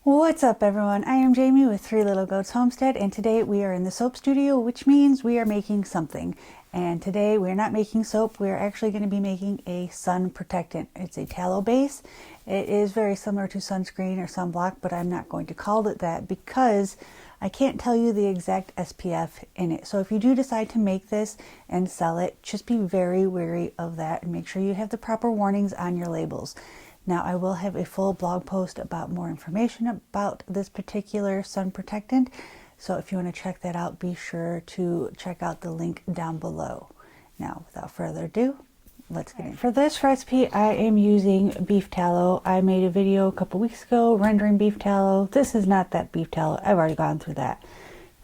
What's up everyone? I am Jamie with Three Little Goats Homestead, and today we are in the soap studio, which means we are making something. And today we're not making soap, we're actually going to be making a sun protectant. It's a tallow base. It is very similar to sunscreen or sunblock, but I'm not going to call it that because I can't tell you the exact SPF in it. So if you do decide to make this and sell it, just be very wary of that and make sure you have the proper warnings on your labels. Now, I will have a full blog post about more information about this particular sun protectant. So if you want to check that out, be sure to check out the link down below. Now, without further ado, let's get in. For this recipe, I am using beef tallow. I made a video a couple weeks ago rendering beef tallow. This is not that beef tallow. I've already gone through that.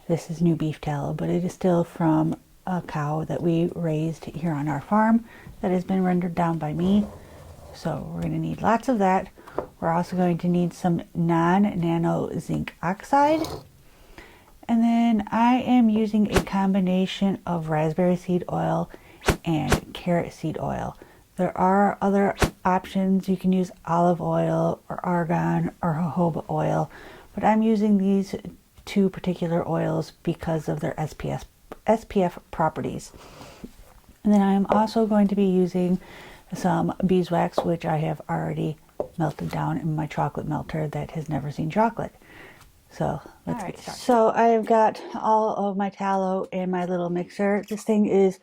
This is new beef tallow, but it is still from a cow that we raised here on our farm that has been rendered down by me. So we're going to need lots of that. We're also going to need some non-nano zinc oxide. And then I am using a combination of raspberry seed oil and carrot seed oil. There are other options. You can use olive oil or argan or jojoba oil, but I'm using these two particular oils because of their SPF properties. And then I'm also going to be using some beeswax, which I have already melted down in my chocolate melter that has never seen chocolate. So let's get started. So I have got all of my tallow in my little mixer. This thing is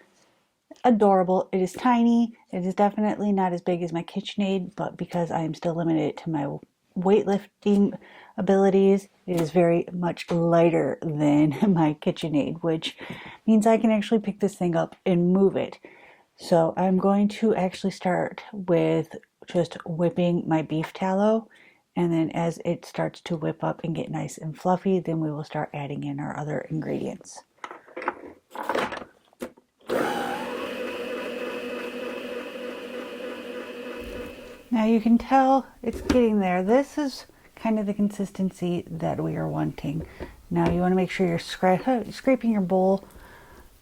adorable. It is tiny. It is definitely not as big as my KitchenAid, but because I am still limited to my weightlifting abilities, it is very much lighter than my KitchenAid, which means I can actually pick this thing up and move it. So I'm going to actually start with just whipping my beef tallow, and then as it starts to whip up and get nice and fluffy, then we will start adding in our other ingredients. Now you can tell it's getting there. This is kind of the consistency that we are wanting. Now you want to make sure you're scraping your bowl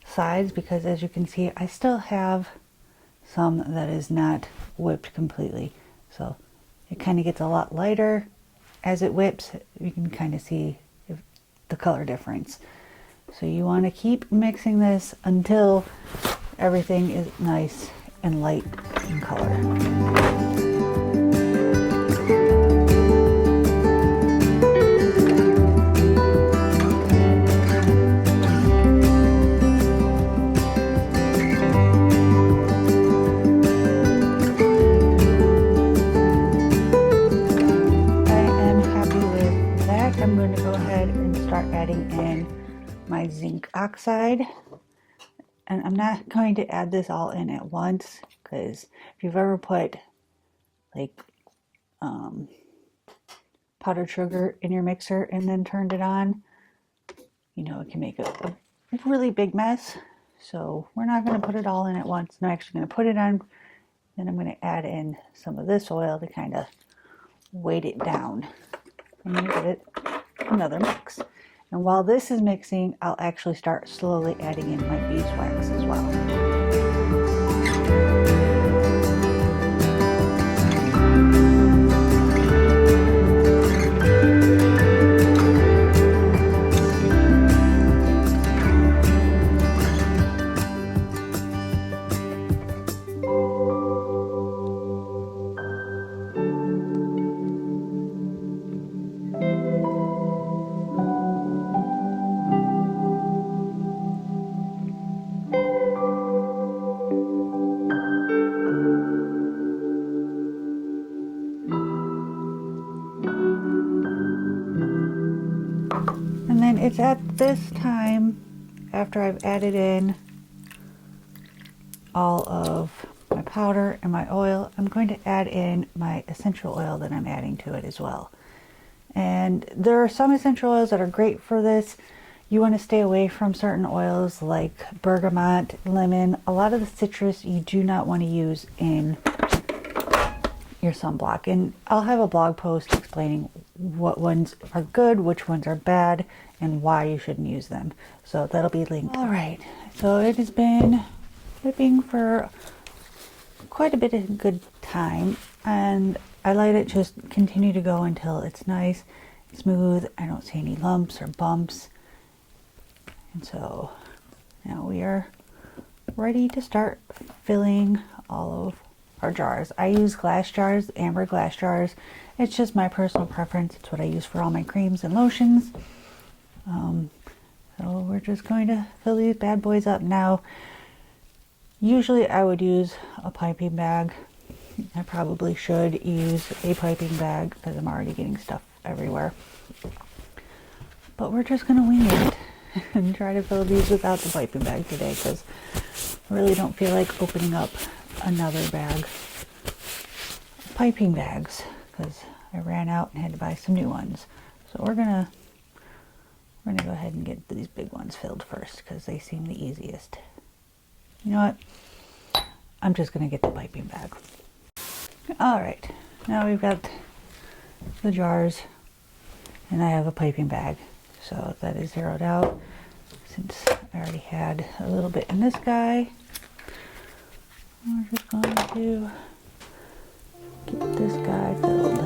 sides, because as you can see, I still have some that is not whipped completely. So it kind of gets a lot lighter as it whips. You can kind of see the color difference. So you want to keep mixing this until everything is nice and light in color. I'm going to go ahead and start adding in my zinc oxide, and I'm not going to add this all in at once, because if you've ever put like powdered sugar in your mixer and then turned it on, you know, it can make a really big mess. So we're not going to put it all in at once. I'm actually going to put it on, then I'm going to add in some of this oil to kind of weight it down and then give it another mix. And while this is mixing, I'll actually start slowly adding in my beeswax as well. And then it's at this time, after I've added in all of my powder and my oil, I'm going to add in my essential oil that I'm adding to it as well. And there are some essential oils that are great for this. You want to stay away from certain oils like bergamot, lemon. A lot of the citrus you do not want to use in your sunblock, and I'll have a blog post explaining what ones are good, which ones are bad, and why you shouldn't use them. So that'll be linked. All right, so it has been whipping for quite a bit of good time, and I let it just continue to go until it's nice smooth. I don't see any lumps or bumps. And so now we are ready to start filling all of our jars. I use glass jars, amber glass jars. It's just my personal preference. It's what I use for all my creams and lotions. So we're just going to fill these bad boys up. Now, usually I would use a piping bag. I probably should use a piping bag because I'm already getting stuff everywhere. But we're just going to wing it and try to fill these without the piping bag today because I really don't feel like opening up another bag of piping bags because I ran out and had to buy some new ones. So we're gonna go ahead and get these big ones filled first because they seem the easiest. You know what? I'm just gonna get the piping bag. All right, now we've got the jars and I have a piping bag. So that is zeroed out since I already had a little bit in this guy. We're just going to get this guy filled.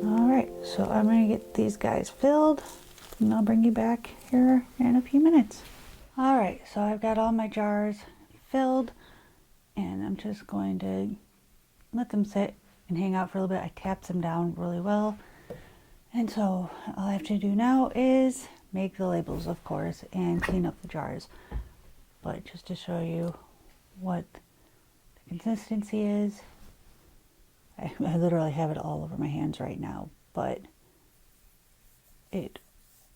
Alright, so I'm going to get these guys filled and I'll bring you back here in a few minutes. Alright, so I've got all my jars filled and I'm just going to let them sit and hang out for a little bit. I tapped them down really well. And so all I have to do now is make the labels, of course, and clean up the jars. But just to show you what the consistency is, I literally have it all over my hands right now, but it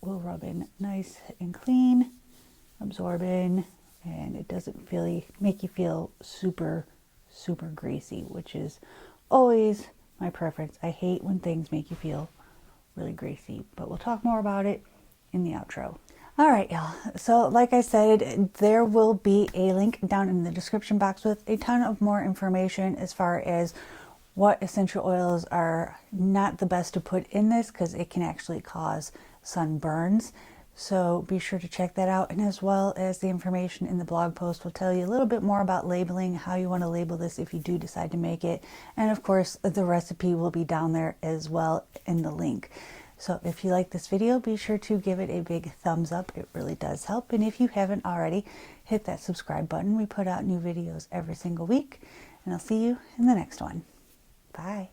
will rub in nice and clean, absorb in, and it doesn't really make you feel super greasy, which is always my preference. I hate when things make you feel really greasy, but we'll talk more about it in the outro. All right, y'all. So like I said, there will be a link down in the description box with a ton of more information as far as what essential oils are not the best to put in this because it can actually cause sunburns. So be sure to check that out, and as well as the information in the blog post will tell you a little bit more about labeling, how you want to label this if you do decide to make it, and of course the recipe will be down there as well in the link. So if you like this video, be sure to give it a big thumbs up. It really does help, and if you haven't already, hit that subscribe button. We put out new videos every single week, and I'll see you in the next one. Bye.